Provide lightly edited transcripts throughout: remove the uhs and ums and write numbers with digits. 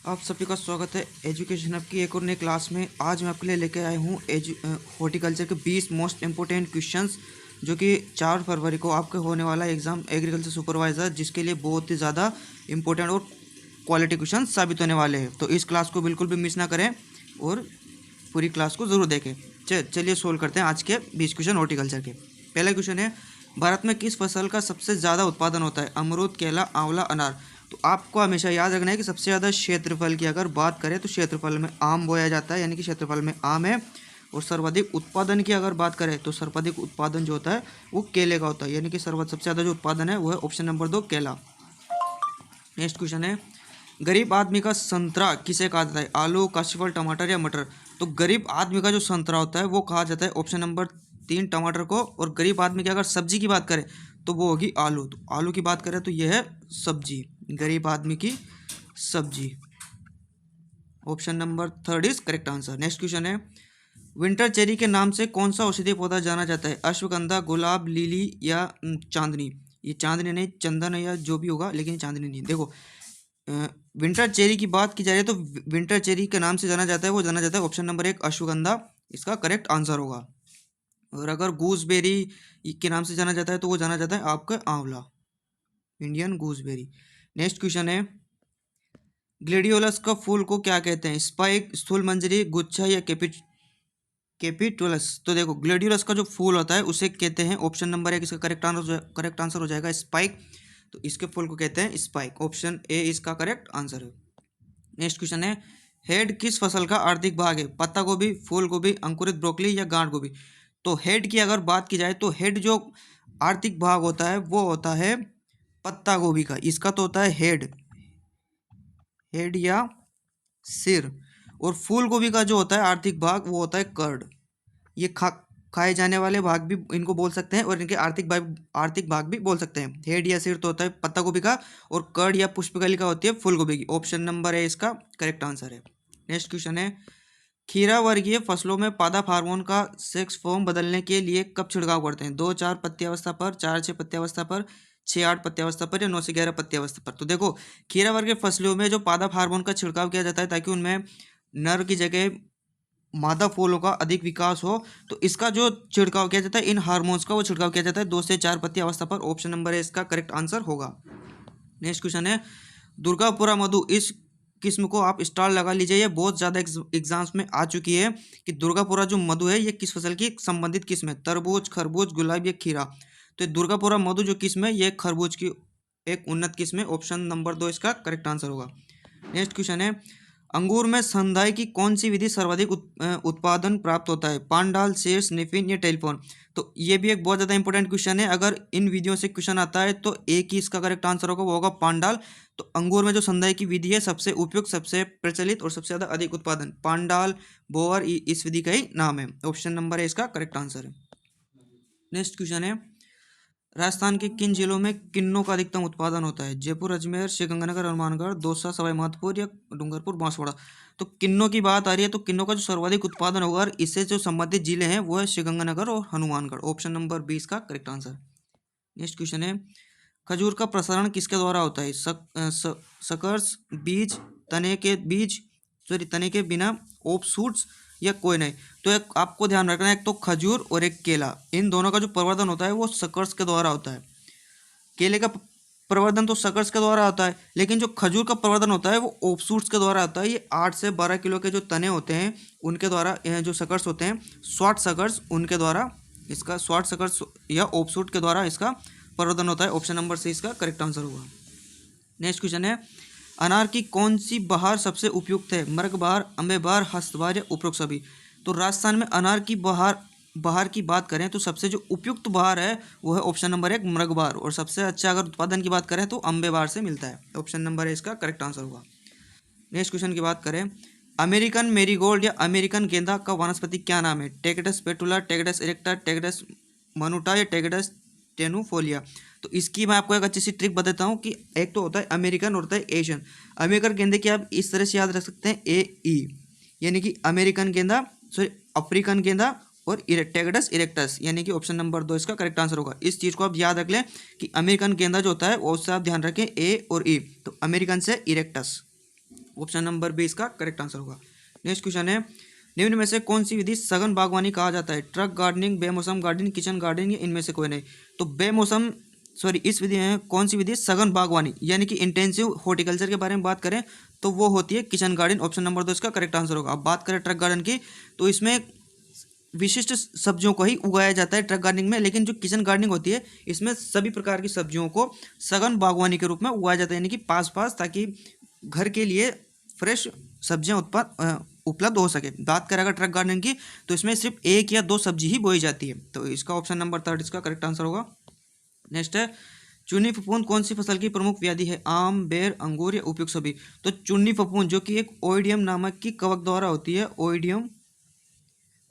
आप सभी का स्वागत है एजुकेशन हब की एक और नई क्लास में। आज मैं आपके लिए लेके आया हूँ हॉर्टिकल्चर के 20 मोस्ट इम्पोर्टेंट क्वेश्चंस जो कि 4 फरवरी को आपके होने वाला एग्ज़ाम एग्रीकल्चर सुपरवाइज़र, जिसके लिए बहुत ही ज़्यादा इंपॉर्टेंट और क्वालिटी क्वेश्चन साबित होने वाले हैं। तो इस क्लास को बिल्कुल भी मिस ना करें और पूरी क्लास को ज़रूर देखें। चलिए सोल्व करते हैं आज के 20 क्वेश्चन हॉर्टिकल्चर के। पहला क्वेश्चन है, भारत में किस फसल का सबसे ज़्यादा उत्पादन होता है? अमरूद, केला, आंवला, अनार। तो आपको हमेशा याद रखना है कि सबसे ज़्यादा क्षेत्रफल की अगर बात करें तो क्षेत्रफल में आम बोया जाता है, यानी कि क्षेत्रफल में आम है। और सर्वाधिक उत्पादन की अगर बात करें तो सर्वाधिक उत्पादन जो होता है वो केले का होता है, यानी कि सबसे ज़्यादा जो उत्पादन है वो है ऑप्शन नंबर 2 केला। नेक्स्ट क्वेश्चन है, गरीब आदमी का संतरा किसे कहा जाता है? आलू, काशीफल, टमाटर या मटर। तो गरीब आदमी का जो संतरा होता है वो कहा जाता है ऑप्शन नंबर 3 टमाटर को। और गरीब आदमी की अगर सब्जी की बात करें तो वो होगी आलू। तो आलू की बात करें तो यह है सब्जी, गरीब आदमी की सब्जी। Option number 3 is correct answer. Next question है, विंटर चेरी के नाम से कौन सा औषधीय पौधा जाना जाता है? अश्वगंधा, गुलाब, लिली या चांदनी। ये चांदनी नहीं, चंदन या जो भी होगा, लेकिन चांदनी नहीं। देखो, विंटर चेरी की बात की जा रही है तो विंटर चेरी के नाम से जाना जाता है, वो जाना जाता है ऑप्शन नंबर 1 अश्वगंधा, इसका करेक्ट आंसर होगा। और अगर गूसबेरी के नाम से जाना जाता है तो वो जाना जाता है आपका आंवला, इंडियन गूसबेरी। नेक्स्ट क्वेश्चन है, ग्लेडियोलस का फूल को क्या कहते हैं? स्पाइक, स्थूल मंजरी, गुच्छा या कैपिटोलस। तो देखो, ग्लेडियोलस का जो फूल होता है उसे कहते हैं ऑप्शन नंबर 1 इसका करेक्ट आंसर हो जाएगा स्पाइक। तो इसके फूल को कहते हैं स्पाइक, ऑप्शन ए इसका करेक्ट आंसर है। नेक्स्ट क्वेश्चन है, हेड किस फसल का आर्थिक भाग है? पत्ता गोभी, फूल गोभी, अंकुरित ब्रोकली या गांठ गोभी। तो हेड की अगर बात की जाए तो हेड जो आर्थिक भाग होता है वो होता है पत्ता गोभी का, इसका तो होता है हेड या सिर। और फूल गोभी का जो होता है आर्थिक भाग वो होता है कर्ड। ये खाए जाने वाले भाग भी इनको बोल सकते हैं और इनके आर्थिक भाग भी बोल सकते हैं। हेड या सिर तो होता है पत्ता गोभी का और कर्ड या पुष्पकलिका होती है फूल गोभी की। ऑप्शन नंबर है इसका करेक्ट आंसर है। नेक्स्ट क्वेश्चन है, खीरा वर्गीय फसलों में पादप हार्मोन का सेक्स फॉर्म बदलने के लिए कब छिड़काव करते हैं? 2-4 पत्यावस्था पर, 4-6 पत्यावस्था पर, 6-8 पत्यावस्था पर या 9 से 11 पत्यावस्था पर। तो देखो, खीरा वर्गीय फसलों में जो पादप हार्मोन का छिड़काव किया जाता है ताकि उनमें नर की जगह मादा फूलों का अधिक विकास हो, तो इसका जो छिड़काव किया जाता है इन हार्मोन्स का वो छिड़काव किया जाता है 2 से 4 पत्ती अवस्था पर। ऑप्शन नंबर है इसका करेक्ट आंसर होगा। नेक्स्ट क्वेश्चन है, दुर्गापुरा मधु, इस किस्म को आप स्टार लगा लीजिए, ये बहुत ज़्यादा एग्जाम्स में आ चुकी है कि दुर्गापुरा जो मधु है ये किस फसल की संबंधित किस्म है? तरबूज, खरबूज, गुलाब या खीरा। तो दुर्गापुरा मधु जो किस्म है ये खरबूज की एक उन्नत किस्म है, ऑप्शन नंबर 2 इसका करेक्ट आंसर होगा। नेक्स्ट क्वेश्चन है, अंगूर में संधाई की कौन सी विधि सर्वाधिक उत्पादन प्राप्त होता है? पांडाल, शेष, निफिन या टेलीफोन। तो ये भी एक बहुत ज़्यादा इंपॉर्टेंट क्वेश्चन है। अगर इन विधियों से क्वेश्चन आता है तो एक ही इसका करेक्ट आंसर होगा, वो होगा पांडाल। तो अंगूर में जो संधाई की विधि है सबसे उपयुक्त, सबसे प्रचलित और सबसे ज़्यादा अधिक उत्पादन पांडाल, बोअर, इस विधि का ही नाम है। ऑप्शन नंबर है इसका करेक्ट आंसर है। नेक्स्ट क्वेश्चन है, राजस्थान के किन जिलों में किन्नों का अधिकतम उत्पादन होता है? जयपुर, अजमेर, श्रीगंगानगर, हनुमानगढ़, दौसा, सवाई माधोपुर या डूंगरपुर, बांसवाड़ा। तो किन्नों की बात आ रही है तो किन्नों का जो सर्वाधिक उत्पादन होगा और इससे जो संबंधित जिले हैं वो है श्रीगंगानगर और हनुमानगढ़। ऑप्शन नंबर 20 का करेक्ट आंसर। नेक्स्ट क्वेश्चन है, खजूर का प्रसारण किसके द्वारा होता है? सकर्स, बीज, तने के बीज, तने के बिना, ऑफशूट्स या कोई नहीं। तो एक आपको ध्यान रखना है, एक तो खजूर और एक केला, इन दोनों का जो प्रवर्धन होता है वो सकर्स के द्वारा होता है। केले का प्रवर्धन तो सकर्स के द्वारा होता है, लेकिन जो खजूर का प्रवर्धन होता है वो ऑफशूट्स के द्वारा होता है। ये 8 से 12 किलो के जो तने होते हैं उनके द्वारा, जो सकर्स होते हैं स्वाट सकर्स, उनके द्वारा इसका स्वाट सकर्स या ऑफशूट के द्वारा इसका प्रवर्धन होता है। ऑप्शन नंबर सी इसका करेक्ट आंसर होगा। नेक्स्ट क्वेश्चन है, अनार की कौन सी बहार सबसे उपयुक्त है? मृग बहार, अम्बे बहार, हस्त बहार या उपरोक्त सभी। तो राजस्थान में अनार की बहार की बात करें तो सबसे जो उपयुक्त बहार है वो है ऑप्शन नंबर 1 मृग बहार। और सबसे अच्छा अगर उत्पादन की बात करें तो अम्बे बहार से मिलता है। ऑप्शन नंबर है इसका करेक्ट आंसर होगा। नेक्स्ट क्वेश्चन की बात करें, अमेरिकन मेरीगोल्ड या अमेरिकन गेंदा का वनस्पति क्या नाम है? टेक्टस पेटुला, टेक्टस इरेक्टा, टेक्टस मनुटा या टेक्टस टेनुफोलिया। तो इसकी मैं आपको एक अच्छी सी ट्रिक बताता हूँ कि एक तो होता है अमेरिकन और होता है एशियन। अमेरिकन गेंदे की आप इस तरह से याद रख सकते हैं AE, यानी कि अमेरिकन गेंदा, सॉरी अफ्रीकन गेंदा और टेक्टस इरेक्टस, यानी कि ऑप्शन नंबर 2 इसका करेक्ट आंसर होगा। इस चीज़ को आप याद रख लें कि अमेरिकन गेंदा जो होता है वो उससे आप ध्यान रखें A और E, तो अमेरिकन से इरेक्टस। ऑप्शन नंबर बी इसका करेक्ट आंसर होगा। नेक्स्ट क्वेश्चन है, निम्न में से कौन सी विधि सघन बागवानी कहा जाता है? ट्रक गार्डनिंग, बेमौसम गार्डनिंग, किचन गार्डनिंग या इनमें से कोई नहीं? तो बेमौसम सॉरी इस विधि में कौन सी विधि सघन बागवानी यानी कि इंटेंसिव हॉर्टिकल्चर के बारे में बात करें तो वो होती है किचन गार्डन। ऑप्शन नंबर 2 इसका करेक्ट आंसर होगा। अब बात करें ट्रक गार्डन की, तो इसमें विशिष्ट सब्जियों को ही उगाया जाता है ट्रक गार्डनिंग में, लेकिन जो किचन गार्डनिंग होती है इसमें सभी प्रकार की सब्जियों को सघन बागवानी के रूप में उगाया जाता है, यानी कि पास पास, ताकि घर के लिए फ्रेश सब्जियां उपलब्ध हो सके। बात करें अगर ट्रक गार्डनिंग की, तो इसमें सिर्फ 1 या 2 सब्जी ही बोई जाती है। तो इसका ऑप्शन नंबर 3 इसका करेक्ट आंसर होगा। नेक्स्ट है, चूनी फफूंद कौन सी फसल की प्रमुख व्याधि है? आम, बेर, अंगूर या उपयुक्त सभी? तो चूनी फफूंद जो कि एक ओइडियम नामक की कवक द्वारा होती है,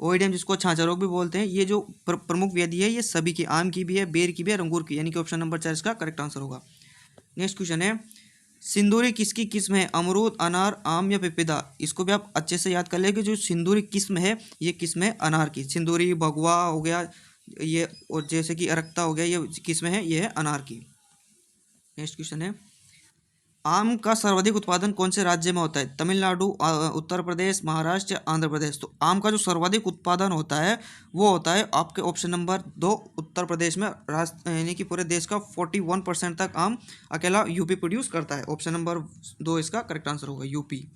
ओइडियम जिसको छाछा रोग भी बोलते हैं, ये जो प्रमुख व्याधि है ये सभी की, आम की भी है, बेर की भी है, अंगूर की, यानी कि ऑप्शन नंबर 4 इसका करेक्ट आंसर होगा। नेक्स्ट क्वेश्चन है, सिंदूरी किसकी किस्म है? अमरूद, अनार, आम या पिपीदा? इसको भी आप अच्छे से याद कर ले कि जो सिंदूरी किस्म है ये किस्म है अनार की। सिंदूरी, भगवा हो गया ये, और जैसे कि अरक्ता हो गया, ये किस्म है, ये है अनार की। नेक्स्ट क्वेश्चन है, आम का सर्वाधिक उत्पादन कौन से राज्य में होता है? तमिलनाडु, उत्तर प्रदेश, महाराष्ट्र या आंध्र प्रदेश? तो आम का जो सर्वाधिक उत्पादन होता है वो होता है आपके ऑप्शन नंबर 2 उत्तर प्रदेश में। यानी कि पूरे देश का 41% तक आम अकेला यूपी प्रोड्यूस करता है। ऑप्शन नंबर 2 इसका करेक्ट आंसर होगा, यूपी।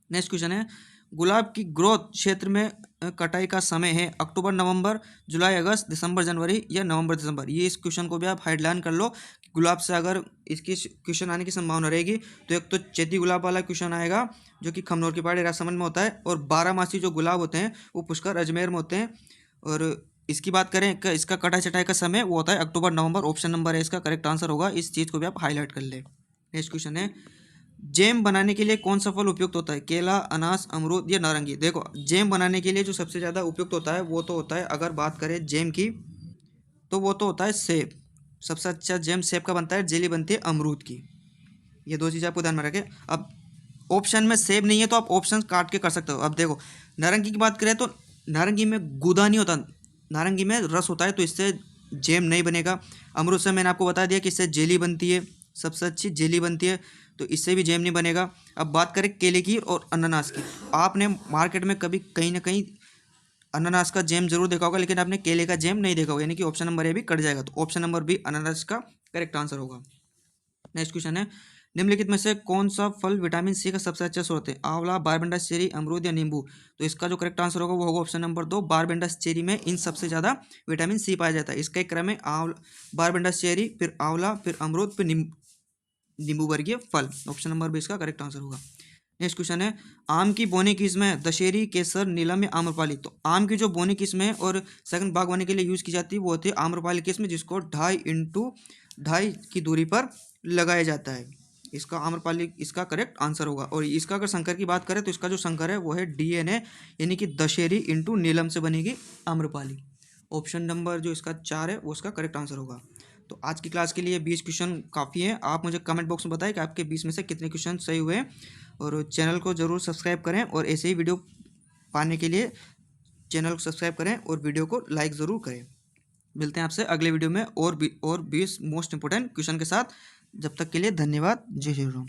नेक्स्ट क्वेश्चन है, गुलाब की ग्रोथ क्षेत्र में कटाई का समय है अक्टूबर नवंबर, जुलाई अगस्त, दिसंबर जनवरी या नवंबर दिसंबर? ये इस क्वेश्चन को भी आप हेडलाइन कर लो। गुलाब से अगर इसकी क्वेश्चन आने की संभावना रहेगी तो एक तो चैती गुलाब वाला क्वेश्चन आएगा जो कि खमनोर की पहाड़ी राजसमंद में होता है, और 12 मासी जो गुलाब होते हैं वो पुष्कर अजमेर में होते हैं। और इसकी बात करें इसका कटाई छटाई का समय वो होता है अक्टूबर नवंबर। ऑप्शन नंबर है इसका करेक्ट आंसर होगा। इस चीज़ को भी आप हाईलाइट कर ले। नेक्स्ट क्वेश्चन है, जैम बनाने के लिए कौन सा फल उपयुक्त होता है? केला, अनानास, अमरूद या नारंगी? देखो, जैम बनाने के लिए जो सबसे ज़्यादा उपयुक्त होता है वो तो होता है, अगर बात करें जैम की, तो वो तो होता है सेब। सबसे अच्छा जैम सेब का बनता है, जेली बनती है अमरूद की। ये 2 चीज़ें आपको ध्यान में रखें। अब ऑप्शन में सेब नहीं है तो आप ऑप्शन काट के कर सकते हो। अब देखो, नारंगी की बात करें तो नारंगी में गूदा नहीं होता, नारंगी में रस होता है, तो इससे जैम नहीं बनेगा। अमरूद से मैंने आपको बता दिया कि इससे जेली बनती है, सबसे अच्छी जेली बनती है, तो इससे भी जैम नहीं बनेगा। अब बात करें केले की और अनानास की, आपने मार्केट में कभी कहीं ना कहीं अनानास का जैम जरूर देखा होगा, लेकिन आपने केले का जैम नहीं देखा होगा, यानी कि ऑप्शन नंबर ए भी कट जाएगा। तो ऑप्शन नंबर बी अनानास का करेक्ट आंसर होगा। नेक्स्ट क्वेश्चन है, निम्नलिखित में से कौन सा फल विटामिन सी का सबसे अच्छा स्रोत है? आंवला, बारबेंडस चेरी, अमरूद या नींबू? तो इसका जो करेक्ट आंसर होगा वो होगा ऑप्शन नंबर 2 बारबेंडस चेरी में इन सबसे ज़्यादा विटामिन सी पाया जाता है। इसका एक क्रम है, बारबेंडस चेरी, फिर आंवला, फिर अमरूद, फिर नींबू वर्गीय फल। ऑप्शन नंबर बी इसका करेक्ट आंसर होगा। नेक्स्ट क्वेश्चन है, आम की बोनी किस्म है दशहरी, केसर, नीलम या आम्रपाली? तो आम की जो बोनी किस्म है और सघन बागवानी के लिए यूज़ की जाती है वो होती है आम्रपाली किस्म, जिसको 2.5 की दूरी पर लगाया जाता है। इसका आम्रपाली इसका करेक्ट आंसर होगा। और इसका अगर संकर की बात करें तो इसका जो संकर है वो है DNA, यानी कि दशहरी इंटू नीलम से बनेगी आम्रपाली। ऑप्शन नंबर जो इसका 4 है वो इसका करेक्ट आंसर होगा। तो आज की क्लास के लिए 20 क्वेश्चन काफ़ी है। आप मुझे कमेंट बॉक्स में बताएं कि आपके 20 में से कितने क्वेश्चन सही हुए, और चैनल को ज़रूर सब्सक्राइब करें, और ऐसे ही वीडियो पाने के लिए चैनल को सब्सक्राइब करें और वीडियो को लाइक ज़रूर करें। मिलते हैं आपसे अगले वीडियो में और 20 मोस्ट इंपोर्टेंट क्वेश्चन के साथ। जब तक के लिए धन्यवाद। जय श्री राम।